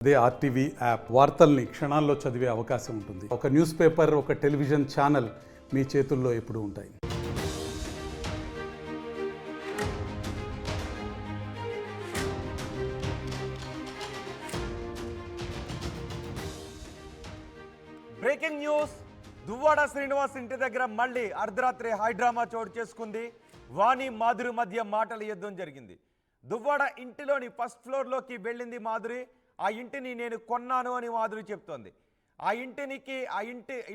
అదే RTV app వార్తల్ని క్షణాల్లో చదివే అవకాశం ఉంటుంది. ఒక న్యూస్ పేపర్, ఒక టెలివిజన్ ఛానల్ మీ చేతుల్లో ఎప్పుడూ ఉంటాయి. Breaking news. దువ్వాడ శ్రీనివాస్ ఇంటి దగ్గర మళ్ళీ అర్ధరాత్రి హైడ్రామా చోటు చేసుకుంది. వాణి మాధురి మధ్య మాటల యుద్ధం జరిగింది. దువ్వాడ ఇంటిలోని ఫస్ట్ ఫ్లోర్లోకి వెళ్ళింది మాధురి. ఆ ఇంటిని నేను కొన్నాను అని మాధురి చెప్తోంది. ఆ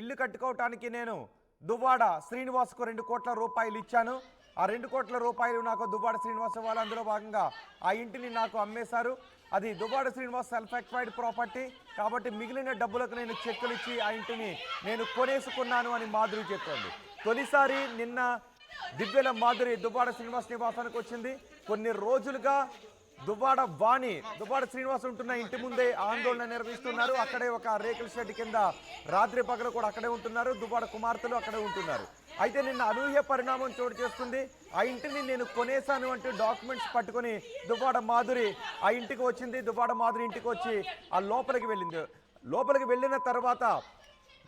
ఇల్లు కట్టుకోవటానికి నేను దువ్వాడ శ్రీనివాస్కు 2 కోట్ల రూపాయలు ఇచ్చాను. ఆ 2 కోట్ల రూపాయలు నాకు దువ్వాడ శ్రీనివాస్ ఇవ్వాలి. అందులో భాగంగా ఆ ఇంటిని నాకు అమ్మేశారు. అది Duvvada Srinivas self acquired property కాబట్టి మిగిలిన డబ్బులకు నేను చెక్కులు ఇచ్చి ఆ ఇంటిని నేను కొనేసుకున్నాను అని మాధురి చెప్తోంది. తొలిసారి నిన్న దివ్యల మాధురి దువ్వాడ శ్రీనివాస్ నివాసానికి వచ్చింది. కొన్ని రోజులుగా దువ్వాడ వాణి దువ్వాడ శ్రీనివాస్ ఉంటున్న ఇంటి ముందే ఆందోళన నిర్వహిస్తున్నారు. అక్కడే ఒక రేకుల షెడ్ కింద రాత్రి పగలు కూడా అక్కడే ఉంటున్నారు. దువ్వాడ కుమార్తెలు అక్కడే ఉంటున్నారు. అయితే నిన్న అనూహ్య పరిణామం చోటు చేసుకుంది. ఆ ఇంటిని నేను కొనేశాను అంటూ డాక్యుమెంట్స్ పట్టుకొని దువ్వాడ మాధురి ఆ ఇంటికి వచ్చింది. దువ్వాడ మాధురి ఇంటికి వచ్చి ఆ లోపలికి వెళ్ళింది. లోపలికి వెళ్ళిన తర్వాత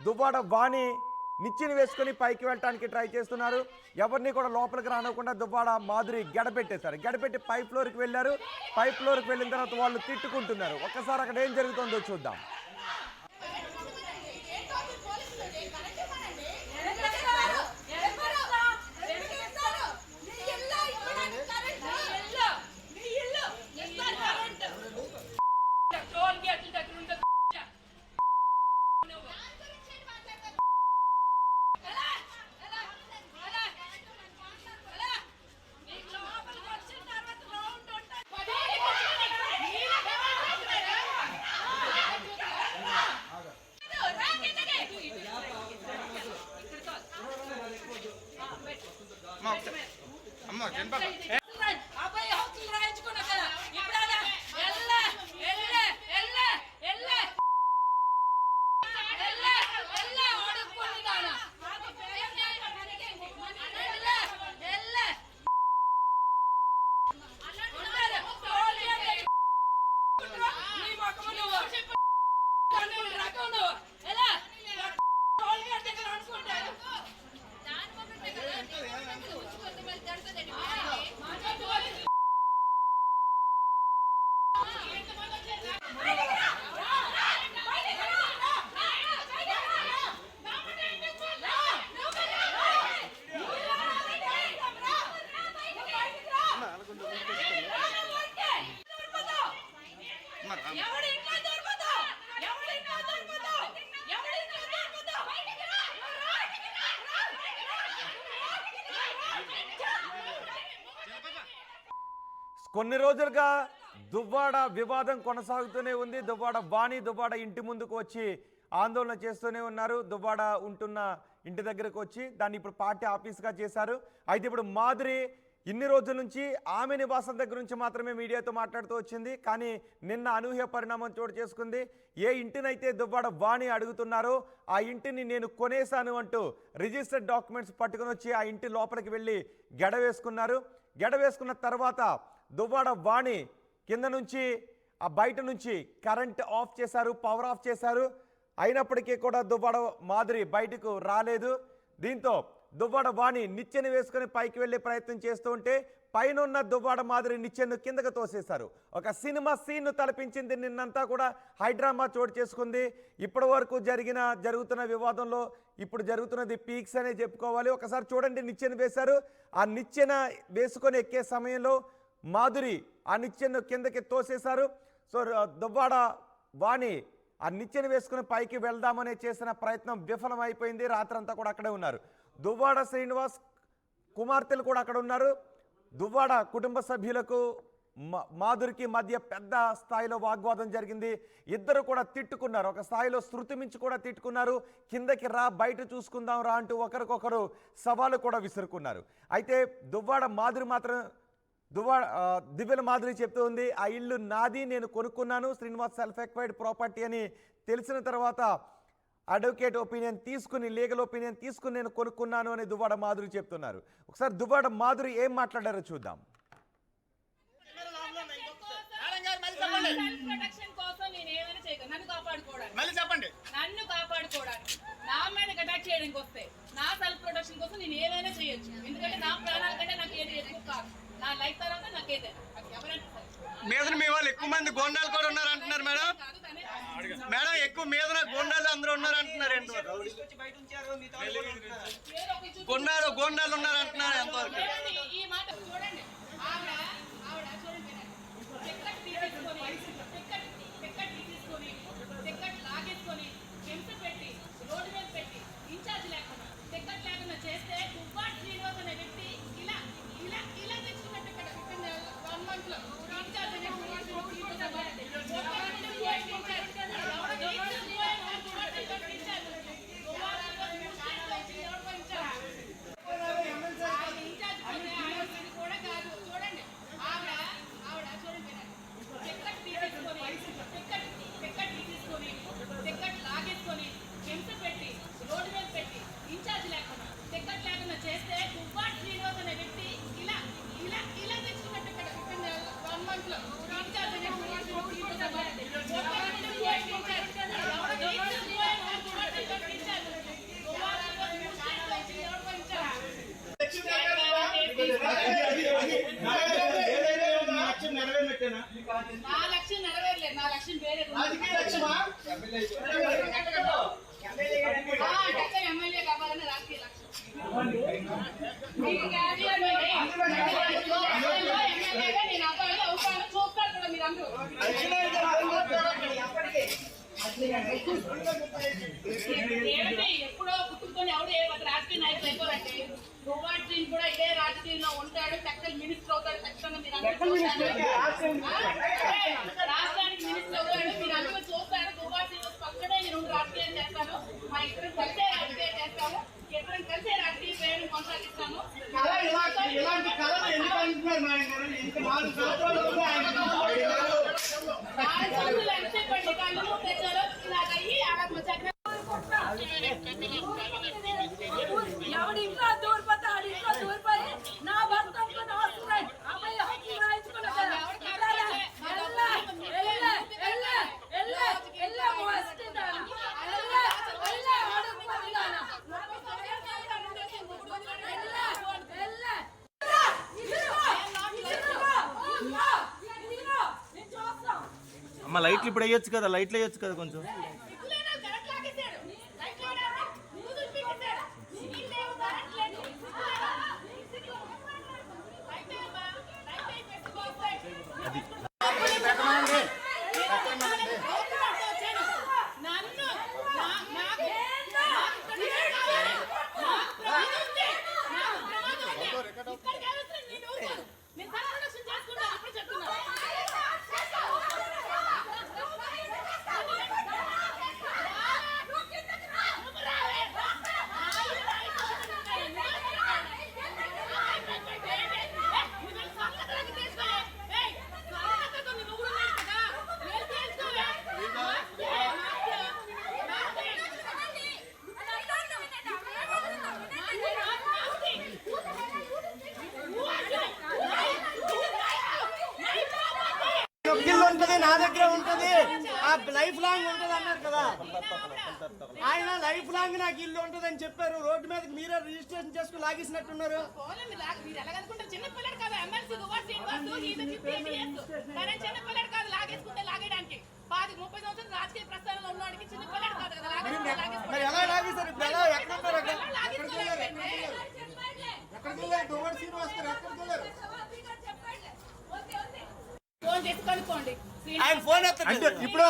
దువ్వాడ వాణి నిచ్చెన వేసుకొని పైకి వెళ్ళటానికి ట్రై చేస్తున్నారు. ఎవరిని కూడా లోపలికి రానకుండా దువ్వాడ మాధురి గడపెట్టేశారు. గడపెట్టి పై ఫ్లోర్కి వెళ్ళారు. పై ఫ్లోర్కి వెళ్ళిన తర్వాత వాళ్ళు తిట్టుకుంటున్నారు. ఒక్కసారి అక్కడ ఏం జరుగుతుందో చూద్దాం. కొన్ని రోజులుగా దువ్వాడ వివాదం కొనసాగుతూనే ఉంది. దువ్వాడ వాణి దువ్వాడ ఇంటి ముందుకు వచ్చి ఆందోళన చేస్తూనే ఉన్నారు. దువ్వాడ ఉంటున్న ఇంటి దగ్గరకు వచ్చి దాన్ని ఇప్పుడు పార్టీ ఆఫీస్గా చేశారు. అయితే ఇప్పుడు మాధురి ఇన్ని రోజుల నుంచి ఆమె నివాసం దగ్గర నుంచి మాత్రమే మీడియాతో మాట్లాడుతూ వచ్చింది. కానీ నిన్న అనూహ్య పరిణామం చోటు చేసుకుంది. ఏ ఇంటినైతే దువ్వాడ వాణి అడుగుతున్నారో ఆ ఇంటిని నేను కొనేశాను అంటూ రిజిస్టర్డ్ డాక్యుమెంట్స్ పట్టుకుని వచ్చి ఆ ఇంటి లోపలికి వెళ్ళి గెడ వేసుకున్నారు. గెడ వేసుకున్న తర్వాత దువ్వాడ వాణి కింద నుంచి ఆ బయట నుంచి కరెంట్ ఆఫ్ చేశారు, పవర్ ఆఫ్ చేశారు. అయినప్పటికీ కూడా దువ్వాడ మాధురి బయటకు రాలేదు. దీంతో దువ్వాడ వాణి నిచ్చెన వేసుకొని పైకి వెళ్ళే ప్రయత్నం చేస్తూ ఉంటే పైన ఉన్న దువ్వాడ మాధురి నిచ్చెను కిందకు తోసేశారు. ఒక సినిమా సీన్ను తలపించింది. నిన్నంతా కూడా హైడ్రామా చోటు చేసుకుంది. ఇప్పటి వరకు జరుగుతున్న వివాదంలో ఇప్పుడు జరుగుతున్నది పీక్స్ అనే చెప్పుకోవాలి. ఒకసారి చూడండి, నిచ్చెన వేశారు. ఆ నిచ్చెన వేసుకొని ఎక్కే సమయంలో మాధురి ఆ నిచ్చెను కిందకి తోసేశారు. సో దువ్వాడ వాణి ఆ నిచ్చెన వేసుకుని పైకి వెళ్దామని చేసిన ప్రయత్నం విఫలమైపోయింది. రాత్రంతా కూడా అక్కడే ఉన్నారు. దువ్వాడ శ్రీనివాస్ కుమార్తెలు కూడా అక్కడ ఉన్నారు. దువ్వాడ కుటుంబ సభ్యులకు మాధురికి మధ్య పెద్ద స్థాయిలో వాగ్వాదం జరిగింది. ఇద్దరు కూడా తిట్టుకున్నారు. ఒక స్థాయిలో శృతి మించి కూడా తిట్టుకున్నారు. కిందకి రా, బయట చూసుకుందాం రా అంటూ ఒకరికొకరు సవాలు కూడా విసురుకున్నారు. అయితే దువ్వాడ మాధురి మాత్రం దివ్యల మాధురి చెప్తూ ఉంది, ఆ ఇల్లు నాది, నేను కొనుక్కున్నాను, శ్రీనివాస్ సెల్ఫ్ ఎక్వైర్డ్ ప్రాపర్టీ అని తెలిసిన తర్వాత అడ్వకేట్ ఒపీనియన్ తీసుకుని, లీగల్ ఒపీనియన్ తీసుకుని నేను కొనుక్కున్నాను అని దువ్వాడ మాధురి చెప్తున్నారు. ఒకసారి దువ్వాడ మాధురి ఏం మాట్లాడారో చూద్దాం. ప్రొటెక్షన్ కోసం నేను ఏమైనా నన్ను కాపాడుకోవడానికి మళ్ళీ చెప్పండి. నన్ను కాపాడుకోవడానికి నా మీద అటాక్ చేయడానికి వస్తే నా సెల్ఫ్ ప్రొటెక్షన్ కోసం నేను ఏమైనా చేయొచ్చు. ఎందుకంటే నా ప్రాణాల కంటే నాకు ఏది ఎక్కువ కాదు. నా లైఫ్ తర్వాత నాకు ఏదైనా నాకు ఎవరైనా మీద మీ వాళ్ళు ఎక్కువ మంది గోండాలు కూడా ఉన్నారు అంటున్నారు మేడం. మేడం ఎక్కువ మీద గోండాలు అందరూ ఉన్నారు అంటున్నారు. గోండాలు ఉన్నారు అంటున్నారు. ఎంతవరకు ఈ మాట చూడండి. ఆవిడ చూడండి టికెట్ లాగేసుకొని హింస పెట్టి రోడ్డు మీద పెట్టి ఇన్ఛార్జ్ లేకుండా టికెట్ లేకుండా చేస్తే దువ్వాడ శ్రీనివాస్ అనే వ్యక్తి ఇలా ఇలా ఇలా తెచ్చుకున్నట్టు ఇక్కడ 1 month లో ఇన్ఛార్జ్ అనే కూడా కాదు. చూడండి ఆవిడ చూడండి టికెట్ లాగేసుకొని హింస పెట్టి రోడ్డు మీద పెట్టి ఇన్ఛార్జ్ లేకుండా టికెట్ లేకుండా చేస్తే దువ్వాడ శ్రీనివాస్ అనే వ్యక్తి ఇలా ఇలా ఇలా తెచ్చుకున్నట్టు ఇక్కడ 1 month లో ఇన్ఛార్జ్ అనే నా లక్ష్యం నెరవేరలేదు. నా లక్ష్యం వేరే ఎమ్మెల్యే కావాలని రాజకీయ లక్ష్యం. ఎమ్మెల్యేగా నేను అవ్వాలి అవుతాను చూస్తారు కూడా మీరు అందరూ. ఎప్పుడో పుట్టుకొని ఎవడు ఏ రాజకీయ నాయకులు అయిపోరంటే దువ్వాడ శ్రీని కూడా ఇదే రాజకీయంలో ఉంటాడు. టెక్నికల్ మినిస్టర్ అవుతాడు. ఖచ్చితంగా మీరు అందరూ రాష్ట్రానికి మినిస్టర్ అవుతాడు. మీరు అందరూ చూస్తారు. దువ్వాడ శ్రీని పక్కనే నేను రాజకీయం చేస్తాను. మా ఇద్దరం కలిసే రాజకీయం చేస్తాము. ఇద్దరం కలిసే రాజకీయ ప్రయాణం కొనసాగిస్తాము. ఎంతసేపటి కళ్ళు తెచ్చారో ఇలాగ అయ్యి అలా ఎవడి ఇంట్లో దూరిపోతే ఆడి ఇంట్లో దూరిపోయి నా భర్త అనుకుని వస్తున్నాయి. అమ్మాయి హక్కు రాయించుకున్నా కదా. అమ్మ లైట్లు ఇప్పుడు వేయొచ్చు కదా, లైట్లు వేయొచ్చు కదా కొంచెం. నా దగ్గర ఉంటది. ఆ లైఫ్ లాంగ్ ఉంటది అన్నారు కదా. ఆయన లైఫ్ లాంగ్ నాకు ఇల్లు ఉంటది అని చెప్పారు. రోడ్డు మీద మీరే రిజిస్ట్రేషన్ చేసుకుని లాగేసినట్టున్నారు. చిన్నపిల్లడు కాదు ఎమ్మెల్సీ దువ్వాడ శ్రీనివాస్ చిన్నపిల్లడు కాదు లాగేసుకుంటే లాగేయడానికి 30 సంవత్సరాలు రాజకీయ ప్రస్థానంలో ఉన్నవాడికి చిన్నపిల్లడు కాదు కదా. మరి ఎలా లాగేశారు? ఇప్పుడు ఎలా ఎక్కడ ఉన్నారు? ఎక్కడికి వెళ్ళారు? దువ్వాడ శ్రీనివాస్ గారు ఎక్కడికి వెళ్ళారు? ఫోన్ చేసి కనుక్కోండి. ఆయన ఫోన్ ఎత్తండి. ఇప్పుడు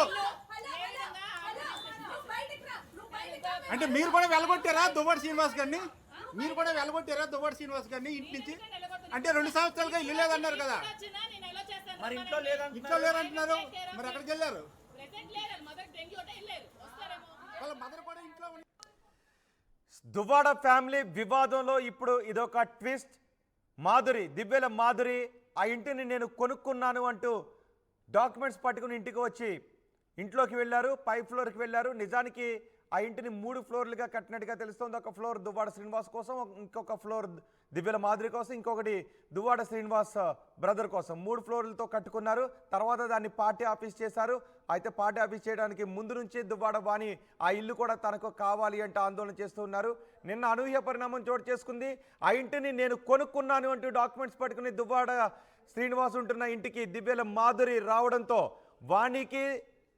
అంటే మీరు కూడా వెళ్ళగొట్టారా దువ్వాడ శ్రీనివాస్ గారిని? మీరు కూడా వెళ్ళగొట్టారా దువ్వాడ శ్రీనివాస్ గారిని ఇంటి నుంచి? అంటే 2 సంవత్సరాలుగా ఇల్లు లేదన్నారు కదా. మరి ఇంట్లో లేదంటున్నారు. మరి ఎక్కడికి వెళ్ళారు? వాళ్ళ మదర్ కూడా ఇంట్లో. దువ్వాడ ఫ్యామిలీ వివాదంలో ఇప్పుడు ఇదొక ట్విస్ట్. దివ్యల మాధురి ఆ ఇంటిని నేను కొనుక్కున్నాను అంటూ డాక్యుమెంట్స్ పట్టుకుని ఇంటికి వచ్చి ఇంట్లోకి వెళ్ళారు. 5th ఫ్లోర్కి వెళ్ళారు. నిజానికి ఆ ఇంటిని 3 ఫ్లోర్లుగా కట్టినట్టుగా తెలుస్తోంది. ఒక ఫ్లోర్ దువ్వాడ శ్రీనివాస్ కోసం, ఇంకొక ఫ్లోర్ దివ్యల మాధురి కోసం, ఇంకొకటి దువ్వాడ శ్రీనివాస్ బ్రదర్ కోసం 3 ఫ్లోర్లతో కట్టుకున్నారు. తర్వాత దాన్ని పార్టీ ఆఫీస్ చేశారు. అయితే పార్టీ ఆఫీస్ చేయడానికి ముందు నుంచి దువ్వాడ వాణి ఆ ఇల్లు కూడా తనకు కావాలి అంటే ఆందోళన చేస్తూ ఉన్నారు. నిన్న అనూహ్య పరిణామం చోటు చేసుకుంది. ఆ ఇంటిని నేను కొనుక్కున్నాను అంటూ డాక్యుమెంట్స్ పట్టుకుని దువ్వాడ శ్రీనివాస్ ఉంటున్న ఇంటికి దివ్యల మాధురి రావడంతో వాణికి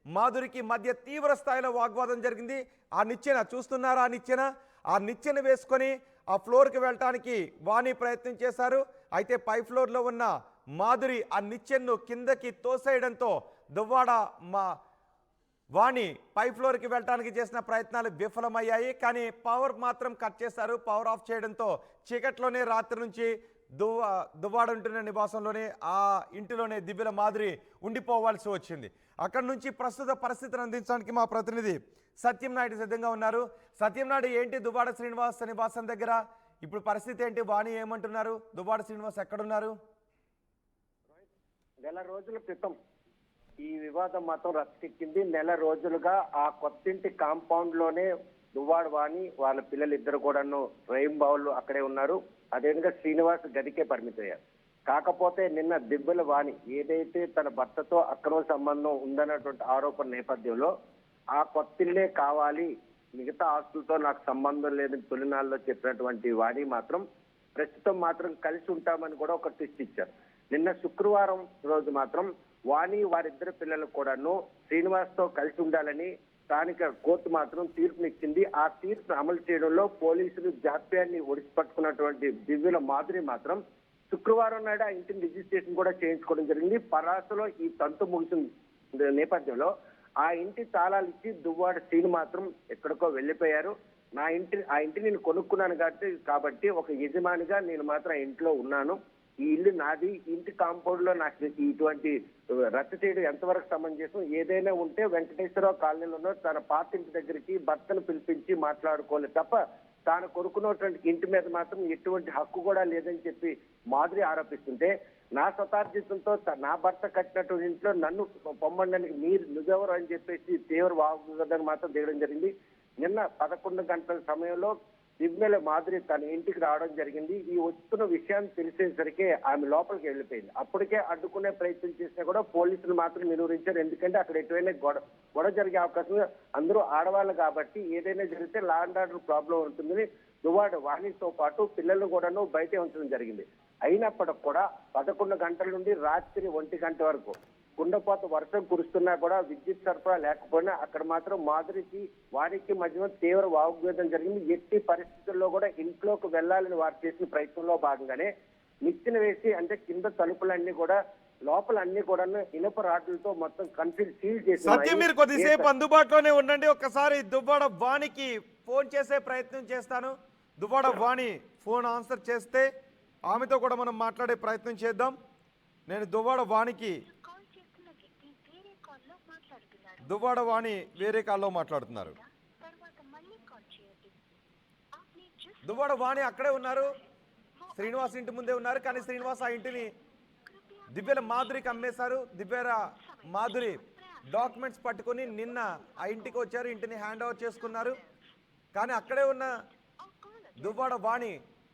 మాధురికి మధ్య తీవ్ర స్థాయిలో వాగ్వాదం జరిగింది. ఆ నిచ్చెన చూస్తున్నారా, ఆ నిచ్చెన వేసుకొని ఆ ఫ్లోర్కి వెళ్ళటానికి వాణి ప్రయత్నం చేశారు. అయితే పై ఫ్లోర్లో ఉన్న మాధురి ఆ నిచ్చెన్ను కిందకి తోసేయడంతో దువ్వాడ వాణి పై ఫ్లోర్కి వెళ్ళటానికి చేసిన ప్రయత్నాలు విఫలమయ్యాయి. కానీ పవర్ మాత్రం కట్ చేశారు. పవర్ ఆఫ్ చేయడంతో చీకట్లోనే రాత్రి నుంచి దువ్వాడ ఉంటున్న నివాసంలోనే ఆ ఇంటిలోనే దివ్యల మాధురి ఉండిపోవాల్సి వచ్చింది. అక్కడి నుంచి ప్రస్తుత పరిస్థితిని అందించడానికి మా ప్రతినిధి సత్యం నాయుడు సిద్ధంగా ఉన్నారు. సత్యం నాయుడు, ఏంటి దువ్వాడ శ్రీనివాస్ నివాసం దగ్గర ఇప్పుడు పరిస్థితి ఏంటి? వాణి ఏమంటున్నారు? దువ్వాడ శ్రీనివాస్ ఎక్కడున్నారు? నెల రోజుల క్రితం ఈ వివాదం మాత్రం రచ్చకెక్కింది. నెల రోజులుగా ఆ కొత్తింటి కాంపౌండ్ లోనే దువ్వాడ వాణి వాళ్ళ పిల్లలు ఇద్దరు కూడాను రెయిన్బౌలు అక్కడే ఉన్నారు. అదేవిధంగా శ్రీనివాస్ గదికే పరిమితయ్యారు. కాకపోతే నిన్న దివ్యల వాణి ఏదైతే తన భర్తతో అక్రమ సంబంధం ఉందన్నటువంటి ఆరోపణ నేపథ్యంలో ఆ కొత్తిల్లే కావాలి, మిగతా ఆస్తులతో నాకు సంబంధం లేదని తొలినాళ్ళలో చెప్పినటువంటి వాణి మాత్రం ప్రస్తుతం మాత్రం కలిసి ఉంటామని కూడా ఒక ట్విస్ట్ ఇచ్చారు. నిన్న శుక్రవారం రోజు మాత్రం వాణి వారిద్దరు పిల్లలకు కూడాను శ్రీనివాస్ తో కలిసి ఉండాలని స్థానిక కోర్టు మాత్రం తీర్పునిచ్చింది. ఆ తీర్పును అమలు చేయడంలో పోలీసులు జాప్యాన్ని ఒడిసిపట్టుకున్నటువంటి దివ్యల మాధురి మాత్రం శుక్రవారం నాడు ఆ ఇంటిని రిజిస్ట్రేషన్ కూడా చేయించుకోవడం జరిగింది. పరాసలో ఈ తంతు ముగిసిన నేపథ్యంలో ఆ ఇంటి తాళాలు ఇచ్చి దువ్వాడ శ్రీను మాత్రం ఎక్కడికో వెళ్ళిపోయారు. ఆ ఇంటిని నేను కొనుక్కున్నాను కాబట్టి ఒక యజమానిగా నేను మాత్రం ఆ ఇంట్లో ఉన్నాను. ఈ ఇల్లు నాది. ఇంటి కాంపౌండ్ లో నాకు ఇటువంటి రద్దు చేయడం ఎంతవరకు సమంజసం? ఏదైనా ఉంటే వెంకటేశ్వరరావు కాలనీలో తన పాత ఇంటి దగ్గరికి భర్తను పిలిపించి మాట్లాడుకోలేదు తప్ప తాను కొనుక్కున్నటువంటి ఇంటి మీద మాత్రం ఎటువంటి హక్కు కూడా లేదని చెప్పి మాధురి ఆరోపిస్తుంటే, నా శతాబ్దితంతో నా భర్త కట్టినటువంటి ఇంట్లో నన్ను పొమ్మడానికి నువ్వెవరు అని చెప్పేసి తీవ్ర వాగ్వాదాన్ని మాత్రం దిగడం జరిగింది. నిన్న 11 గంటల సమయంలో దివ్యల మాధురి తన ఇంటికి రావడం జరిగింది. ఈ వస్తున్న విషయాన్ని తెలిసేసరికి ఆమె లోపలికి వెళ్ళిపోయింది. అప్పటికే అడ్డుకునే ప్రయత్నం చేసినా కూడా పోలీసులు మాత్రం నిలువరించారు. ఎందుకంటే అక్కడ ఎటువైనా గొడవ జరిగే అవకాశం, అందరూ ఆడవాళ్ళు కాబట్టి ఏదైనా జరిగితే లా అండ్ ఆర్డర్ ప్రాబ్లం ఉంటుందని దువ్వాడ వాణితో పాటు పిల్లలను కూడాను బయటే ఉంచడం జరిగింది. అయినప్పటికి కూడా 11 గంటల నుండి రాత్రి 1 గంట వరకు కుండపోత వర్షం కురుస్తున్నా కూడా విద్యుత్ సరఫరా లేకపోయినా అక్కడ మాత్రం మాధురికి వారికి మధ్య తీవ్ర వాగ్వాదం జరిగింది. ఎట్టి పరిస్థితుల్లో కూడా ఇంట్లోకి వెళ్లాలని వారు చేసిన ప్రయత్నంలో భాగంగానే నిచ్చెన వేసి, అంటే కింద తలుపులన్నీ కూడా లోపల అన్ని కూడా ఇనుప రాడ్లతో మొత్తం సీల్ చేసి. సత్యం, మీరు కొద్దిసేపు అందుబాటులోనే ఉండండి. ఒక్కసారి దువ్వాడ వాణికి ఫోన్ చేసే ప్రయత్నం చేస్తాను. దువ్వాడ వాణి ఫోన్ ఆన్సర్ చేస్తే ఆమెతో కూడా మనం మాట్లాడే ప్రయత్నం చేద్దాం. నేను దువ్వాడ వాణి వేరే కాల్లో మాట్లాడుతున్నారు. దువ్వాడ వాణి అక్కడే ఉన్నారు, శ్రీనివాస్ ఇంటి ముందే ఉన్నారు. కానీ శ్రీనివాస్ ఆ ఇంటిని దివ్యల మాధురికి అమ్మేశారు. దివ్యల మాధురి డాక్యుమెంట్స్ పట్టుకుని నిన్న ఆ ఇంటికి వచ్చారు, ఇంటిని హ్యాండ్ ఓవర్ చేసుకున్నారు. కానీ అక్కడే ఉన్న దువ్వాడ వాణి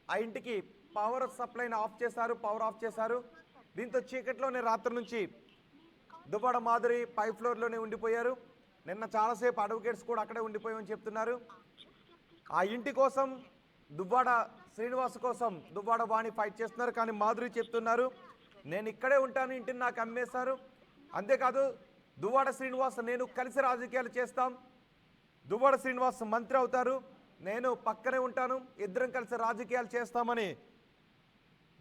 ఆ ఇంటికి పవర్ సప్లైని పవర్ ఆఫ్ చేశారు. దీంతో చీకట్లోనే రాత్రి నుంచి దువ్వాడ మాధురి పై ఫ్లోర్లోనే ఉండిపోయారు. నిన్న చాలాసేపు అడ్వకేట్స్ కూడా అక్కడే ఉండిపోయామని చెప్తున్నారు. ఆ ఇంటి కోసం దువ్వాడ శ్రీనివాస్ కోసం దువ్వాడ వాణి ఫైట్ చేస్తున్నారు. కానీ మాధురి చెప్తున్నారు, నేను ఇక్కడే ఉంటాను, ఇంటిని నాకు అమ్మేశారు. అంతేకాదు దువ్వాడ శ్రీనివాస్ నేను కలిసి రాజకీయాలు చేస్తాం, దువ్వాడ శ్రీనివాస్ మంత్రి అవుతారు, నేను పక్కనే ఉంటాను, ఇద్దరం కలిసి రాజకీయాలు చేస్తామని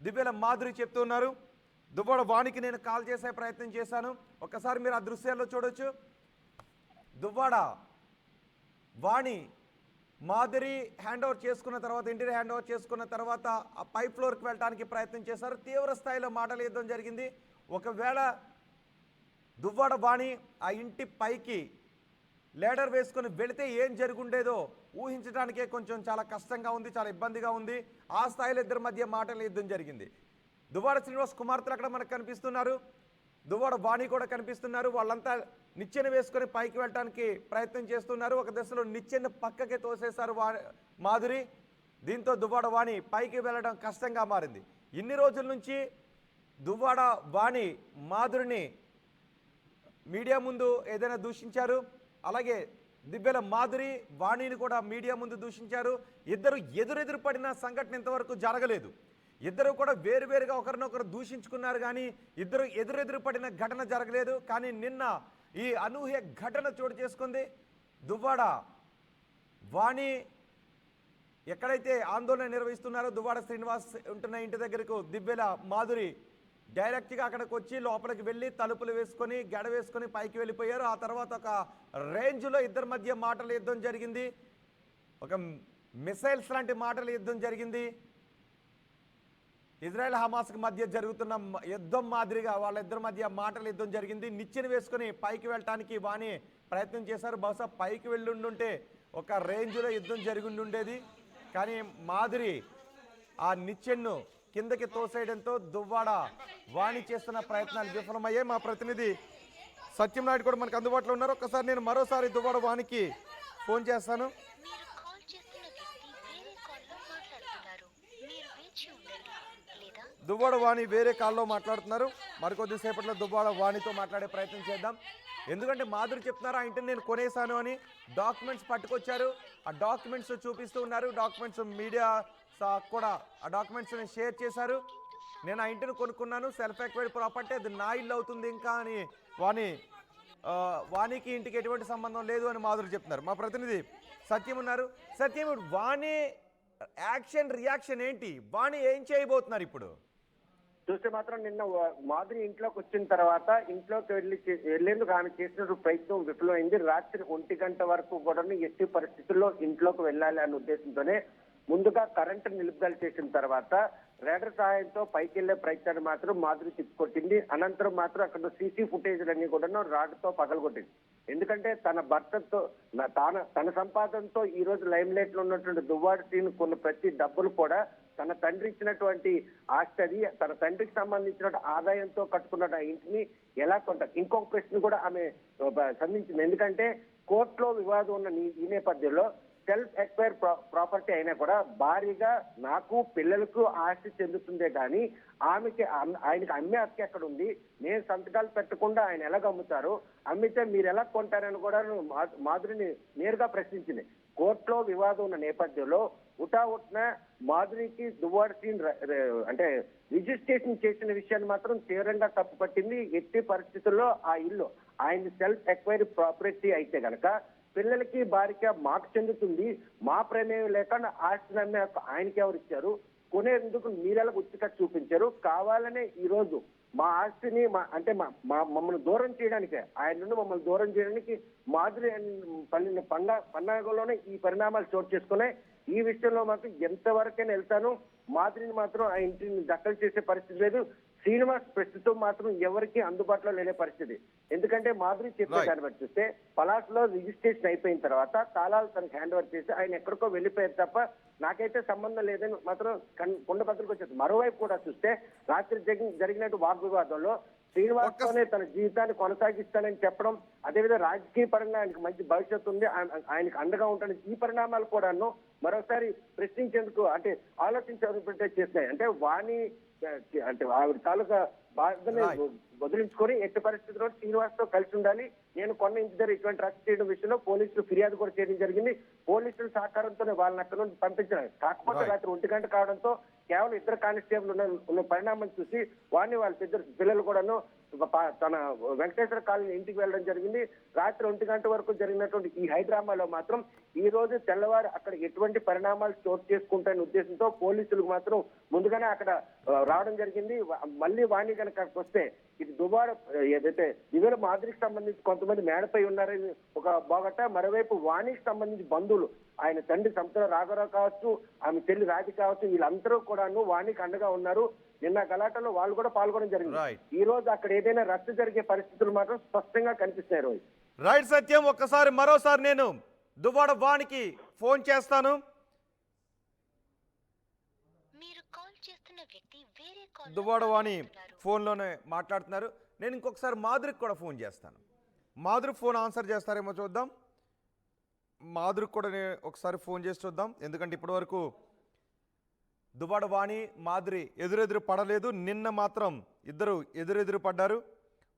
దివ్యల మాధురి చెప్తున్నారు. దువ్వాడ వాణికి నేను కాల్ చేసే ప్రయత్నం చేశాను. ఒక్కసారి మీరు ఆ దృశ్యాల్లో చూడొచ్చు. దువ్వాడ వాణి మాధురి హ్యాండ్ ఓవర్ చేసుకున్న తర్వాత, ఇంటిని హ్యాండ్ ఓవర్ చేసుకున్న తర్వాత ఆ పై ఫ్లోర్కి వెళ్ళడానికి ప్రయత్నం చేశారు. తీవ్ర స్థాయిలో మాటలు యుద్ధం జరిగింది. ఒకవేళ దువ్వాడ వాణి ఆ ఇంటి పైకి లేడర్ వేసుకొని వెళితే ఏం జరుగుండేదో ఊహించడానికే కొంచెం చాలా కష్టంగా ఉంది, చాలా ఇబ్బందిగా ఉంది. ఆ స్థాయిలో ఇద్దరి మధ్య మాటల యుద్ధం జరిగింది. దువ్వాడ శ్రీనివాస్ కుమార్తెలు అక్కడ మనకు కనిపిస్తున్నారు. దువ్వాడ వాణి కూడా కనిపిస్తున్నారు. వాళ్ళంతా నిచ్చెన వేసుకొని పైకి వెళ్ళడానికి ప్రయత్నం చేస్తున్నారు. ఒక దశలో నిచ్చెన పక్కకి తోసేశారు మాధురి. దీంతో దువ్వాడ వాణి పైకి వెళ్ళడం కష్టంగా మారింది. ఇన్ని రోజుల నుంచి దువ్వాడ వాణి మాధురిని మీడియా ముందు ఏదైనా దూషించారు. అలాగే దిబ్బెల మాధురి వాణిని కూడా మీడియా ముందు దూషించారు. ఇద్దరు ఎదురెదురు పడిన సంఘటన ఇంతవరకు జరగలేదు. ఇద్దరు కూడా వేరువేరుగా ఒకరినొకరు దూషించుకున్నారు, కానీ ఇద్దరు ఎదురెదురు పడిన ఘటన జరగలేదు. కానీ నిన్న ఈ అనూహ్య ఘటన చోటు చేసుకుంది. దువ్వాడ వాణి ఎక్కడైతే ఆందోళన నిర్వహిస్తున్నారో దువ్వాడ శ్రీనివాస్ ఉంటున్న ఇంటి దగ్గరకు దిబ్బెల మాధురి డైరెక్ట్గా అక్కడికి వచ్చి లోపలికి వెళ్ళి తలుపులు వేసుకొని గడ వేసుకొని పైకి వెళ్ళిపోయారు. ఆ తర్వాత ఒక రేంజ్లో ఇద్దరి మధ్య మాటల యుద్ధం జరిగింది. ఒక మిసైల్స్ లాంటి మాటల యుద్ధం జరిగింది. ఇజ్రాయెల్ హమాస్కి మధ్య జరుగుతున్న యుద్ధం మాదిరిగా వాళ్ళిద్దరి మధ్య మాటల యుద్ధం జరిగింది. నిచ్చెన వేసుకొని పైకి వెళ్ళటానికి వాణి ప్రయత్నం చేశారు. బహుశా పైకి వెళ్ళుండుంటే ఒక రేంజ్లో యుద్ధం జరిగి ఉండేది. కానీ మాధురి ఆ నిచ్చెన్ను కిందకి తోసేయడంతో దువ్వాడ వాణి చేస్తున్న ప్రయత్నాలు విఫలమయ్యాయి. మా ప్రతినిధి సత్యనారాయణ కూడా మనకు అందుబాటులో ఉన్నారు. ఒక్కసారి నేను మరోసారి దువ్వాడ వాణికి ఫోన్ చేస్తాను. మీరు కాల్ చేస్తున్న వ్యక్తి వేరే కాల్లో మాట్లాడుతున్నారు. మీరు వేచి ఉండండి లేదా దువ్వాడ వాణి వేరే కాల్లో మాట్లాడుతున్నారు. మరికొద్దిసేపట్లో దువ్వాడ వాణితో మాట్లాడే ప్రయత్నం చేద్దాం. ఎందుకంటే మాధురి చెప్తున్నారు ఆ ఇంటిని నేను కొనేసాను అని. డాక్యుమెంట్స్ పట్టుకొచ్చారు. ఆ డాక్యుమెంట్స్ చూపిస్తూ ఉన్నారు. డాక్యుమెంట్స్ మీడియా కూడా ఆ డాక్యుమెంట్స్ని షేర్ చేశారు. నేను ఆ ఇంటిని కొనుక్కున్నాను, సెల్ఫ్ ఎక్వైర్డ్ ప్రాపర్టీ, అది నా ఇల్లు అవుతుంది ఇంకా అని వాణికి ఇంటికి ఎటువంటి సంబంధం లేదు అని మాధురి చెప్తున్నారు. మా ప్రతినిధి సత్యం ఉన్నారు. సత్యం, వాణి యాక్షన్ రియాక్షన్ ఏంటి? వాణి ఏం చేయబోతున్నారు ఇప్పుడు? చూస్తే మాత్రం నిన్న మాధురి ఇంట్లోకి వచ్చిన తర్వాత ఇంట్లోకి వెళ్లేందుకు ఆమె చేసిన ప్రయత్నం విఫలమైంది. రాత్రి 1 గంట వరకు కూడా ఎట్టి పరిస్థితుల్లో ఇంట్లోకి వెళ్ళాలి అనే ఉద్దేశంతోనే ముందుగా కరెంటు నిలుపుదల చేసిన తర్వాత రేడర్ సహాయంతో పైకి వెళ్లే ప్రయత్నాన్ని మాత్రం మాధురి తిప్పుకొట్టింది. అనంతరం మాత్రం అక్కడ సీసీ ఫుటేజ్లన్నీ కూడా రాడ్తో పగలగొట్టింది. ఎందుకంటే తన భర్తతో తన సంపాదనతో ఈ రోజు లైమ్ లైట్ లో ఉన్నటువంటి దువ్వాడ శ్రీను కొన్న ప్రతి డబ్బులు కూడా తన తండ్రి ఇచ్చినటువంటి ఆస్తి, అది తన తండ్రికి సంబంధించిన ఆదాయంతో కట్టుకున్న ఇంటిని ఎలా కొంటారు? ఇంకొక ప్రశ్న కూడా ఆమె సంధించింది. ఎందుకంటే కోర్టులో వివాదం ఉన్న ఈ నేపథ్యంలో సెల్ఫ్ ఎక్వైర్ ప్రాపర్టీ అయినా కూడా భారీగా నాకు పిల్లలకు ఆస్తి చెందుతుందే కానీ ఆయనకి అమ్మే హక్కు ఎక్కడ ఉంది? నేను సంతకాలు పెట్టకుండా ఆయన ఎలాగ అమ్ముతారు? అమ్మితే మీరు ఎలా కొంటారని కూడా మాధురిని నేరుగా ప్రశ్నించింది. కోర్టులో వివాదం ఉన్న నేపథ్యంలో ఉటావుట్న మాధురికి దువ్వాడ శ్రీన్ అంటే రిజిస్ట్రేషన్ చేసిన విషయాన్ని మాత్రం తీవ్రంగా తప్పుపట్టింది. ఎట్టి పరిస్థితుల్లో ఆ ఇల్లు ఆయన సెల్ఫ్ ఎక్వైర్ ప్రాపర్టీ అయితే గనక పిల్లలకి భార్యకి మాకు చెందుతుంది, మా ప్రమేయం లేకుండా ఆస్తి నమ్మే ఆయనకి ఎవరు ఇచ్చారు? కొనేందుకు మీరెలా గుర్తుగా చూపించారు? కావాలనే ఈ రోజు మా ఆస్తిని మమ్మల్ని దూరం చేయడానికే, ఆయన నుండి మమ్మల్ని దూరం చేయడానికి మాధురి పన్నాగంలోనే ఈ పరిణామాలు చోటు చేసుకున్నాయి. ఈ విషయంలో మాత్రం ఎంతవరకైనా వెళ్తాను. మాధురిని మాత్రం ఆ ఇంటిని దక్కలు చేసే పరిస్థితి లేదు. శ్రీనివాస్ ప్రస్తుతం మాత్రం ఎవరికి అందుబాటులో లేని పరిస్థితి. ఎందుకంటే మాధురి చెప్పే దాన్ని బట్టి చూస్తే పలాస్లో రిజిస్ట్రేషన్ అయిపోయిన తర్వాత తాళాలు తనకు హ్యాండ్ ఓవర్ చేసి ఆయన ఎక్కడికో వెళ్ళిపోయారు తప్ప నాకైతే సంబంధం లేదని మాత్రం కొండపత్రికి వచ్చేది. మరోవైపు కూడా చూస్తే రాత్రి జరిగినట్టు వాగ్వివాదంలో శ్రీనివాస్తోనే తన జీవితాన్ని కొనసాగిస్తానని చెప్పడం, అదేవిధంగా రాజకీయ పరంగా ఆయనకు మంచి భవిష్యత్తు ఉంది, ఆయనకు అండగా ఉంటాను, ఈ పరిణామాలు కూడాను మరోసారి ప్రశ్నించేందుకు అంటే ఆలోచించేందుకు చేస్తాయి. అంటే వాణి అంటే ఆవిడ తాలూకా బాధని వదిలించుకొని ఎట్టి పరిస్థితుల్లో శ్రీనివాస్ తో కలిసి ఉండాలి. నేను కొన్న ఇంటి దగ్గర ఇటువంటి రద్దు చేయడం విషయంలో పోలీసులు ఫిర్యాదు కూడా చేయడం జరిగింది. పోలీసుల సహకారంతోనే వాళ్ళని అక్కడ నుండి పంపించారు. కాకపోతే రాత్రి 1 గంట కావడంతో కేవలం 2 కానిస్టేబుల్ ఉన్న పరిణామం చూసి వాడిని వాళ్ళ ఇద్దరు పిల్లలు కూడాను తన వెంకటేశ్వర కాలనీ ఇంటికి వెళ్ళడం జరిగింది. రాత్రి 1 గంట వరకు జరిగినటువంటి ఈ హైదరాబాద్ లో మాత్రం ఈ రోజు తెల్లవారు అక్కడ ఎటువంటి పరిణామాలు చోటు చేసుకుంటాయనే ఉద్దేశంతో పోలీసులకు మాత్రం ముందుగానే అక్కడ రావడం జరిగింది. మళ్ళీ వాణి కనుక వస్తే ఇది దుబారా ఏదైతే ఇవాళ మాధురికి సంబంధించి కొంతమంది మేడపై ఉన్నారని ఒక బాగట, మరోవైపు వాణికి సంబంధించి బంధువులు ఆయన తండ్రి సంతల రాఘవరావు కావచ్చు, ఆమె చెల్లి రాజి కావచ్చు, వీళ్ళందరూ కూడాను వాణికి అండగా ఉన్నారు. నిన్న గలాటలో వాళ్ళు కూడా పాల్గొనడం జరిగింది. ఈ రోజు అక్కడ ఏదైనా రద్దు జరిగే పరిస్థితులు మాత్రం స్పష్టంగా కనిపిస్తున్నాయి. రోజు రైట్ సత్యం, మరోసారి నేను దువ్వాడ వాణికి ఫోన్ చేస్తాను. మీరు కాల్ చేస్తున్న వ్యక్తి వేరే కాల్ దువ్వాడ వాణి ఫోన్లోనే మాట్లాడుతున్నారు. నేను ఇంకొకసారి మాధురికి కూడా ఫోన్ చేస్తాను. మాధురి ఫోన్ ఆన్సర్ చేస్తారేమో చూద్దాం. మాధురికి కూడా నేను ఒకసారి ఫోన్ చేసి చూద్దాం. ఎందుకంటే ఇప్పటివరకు దువ్వాడ వాణి మాధురి ఎదురెదురు పడలేదు. నిన్న మాత్రం ఇద్దరు ఎదురెదురు పడ్డారు.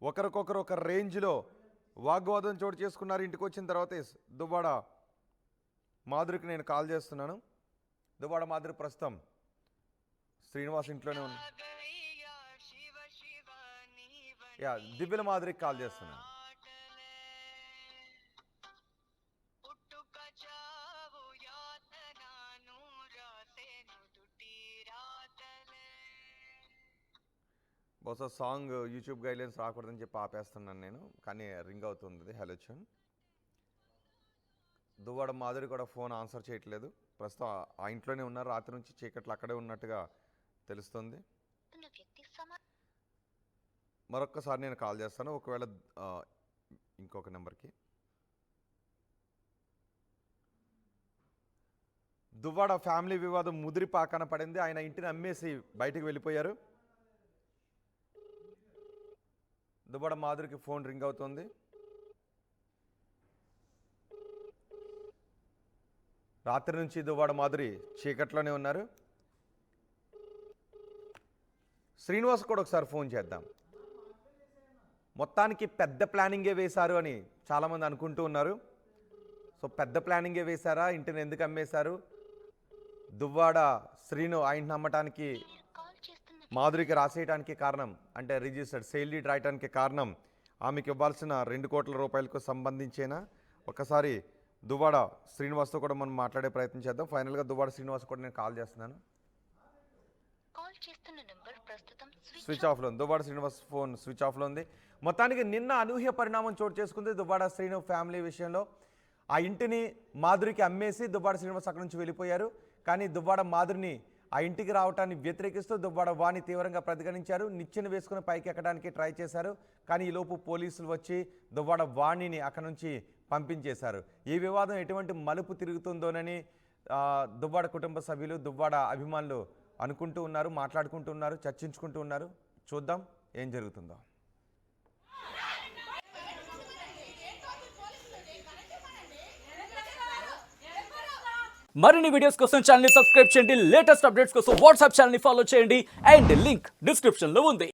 ఒకరికొకరు ఒక రేంజ్లో వాగ్వాదం చోటు చేసుకున్నారు. ఇంటికి వచ్చిన తర్వాత దువ్వాడ మాధురికి నేను కాల్ చేస్తున్నాను. దువ్వాడ మాధురి ప్రస్తుతం శ్రీనివాస్ ఇంట్లోనే ఉన్నా. దివ్యల మాధురికి కాల్ చేస్తున్నాను. బహుశా సాంగ్ యూట్యూబ్ గైడ్లైన్స్ రాకూడదని చెప్పి ఆపేస్తున్నాను నేను, కానీ రింగ్ అవుతుంది. హలో చూన్. దువ్వాడ మాధురి కూడా ఫోన్ ఆన్సర్ చేయట్లేదు. ప్రస్తుతం ఆ ఇంట్లోనే ఉన్నారు. రాత్రి నుంచి చీకట్లు అక్కడే ఉన్నట్టుగా తెలుస్తుంది. మరొక్కసారి నేను కాల్ చేస్తాను, ఒకవేళ ఇంకొక నెంబర్కి. దువ్వాడ ఫ్యామిలీ వివాదం ముదిరి పాకాన పడింది. ఆయన ఇంటిని అమ్మేసి బయటికి వెళ్ళిపోయారు. దువ్వాడ మాధురికి ఫోన్ రింగ్ అవుతుంది. రాత్రి నుంచి దువ్వాడ మాధురి చీకట్లోనే ఉన్నారు. శ్రీనివాస్ కూడా ఒకసారి ఫోన్ చేద్దాం. మొత్తానికి పెద్ద ప్లానింగే వేశారు అని చాలామంది అనుకుంటూ ఉన్నారు. సో పెద్ద ప్లానింగే వేశారా? ఇంటిని ఎందుకు అమ్మేశారు? దువ్వాడ శ్రీను ఆ ఇంటిని అమ్మటానికి మాధురికి రాసేయడానికి కారణం, అంటే రిజిస్టర్డ్ సేల్ డీడ్ రాయడానికి కారణం ఆమెకి ఇవ్వాల్సిన 2 కోట్ల రూపాయలకు సంబంధించేనా? ఒకసారి దువ్వాడ శ్రీనివాస్తో కూడా మనం మాట్లాడే ప్రయత్నం చేద్దాం. ఫైనల్గా దువ్వాడ శ్రీనివాస్ కూడా నేను కాల్ చేస్తున్నాను. స్విచ్ ఆఫ్లో ఉంది. దువ్వాడ శ్రీనివాస్ ఫోన్ స్విచ్ ఆఫ్లో ఉంది. మొత్తానికి నిన్న అనూహ్య పరిణామం చోటు చేసుకుంది దువ్వాడ శ్రీను ఫ్యామిలీ విషయంలో. ఆ ఇంటిని మాధురికి అమ్మేసి దువ్వాడ శ్రీనివాస్ అక్కడి నుంచి వెళ్ళిపోయారు. కానీ దువ్వాడ మాధురిని ఆ ఇంటికి రావటాన్ని వ్యతిరేకిస్తూ దువ్వాడ వాణి తీవ్రంగా ప్రతిఘటించారు. నిచ్చెన వేసుకుని పైకి ఎక్కడానికి ట్రై చేశారు. కానీ ఈలోపు పోలీసులు వచ్చి దువ్వాడ వాణిని అక్కడి నుంచి పంపించేశారు. ఈ వివాదం ఎటువంటి మలుపు తిరుగుతుందోనని దువ్వాడ కుటుంబ సభ్యులు, దువ్వాడ అభిమానులు అనుకుంటూ ఉన్నారు, మాట్లాడుకుంటూ ఉన్నారు, చర్చించుకుంటూ ఉన్నారు. చూద్దాం ఏం జరుగుతుందో. మరిన్ని వీడియోస్ కోసం ఛానల్ ని సబ్స్క్రైబ్ చేయండి. లేటెస్ట్ అప్డేట్స్ కోసం వాట్సాప్ ఛానల్ ని ఫాలో చేయండి. అండ్ లింక్ డిస్క్రిప్షన్ లో ఉంది.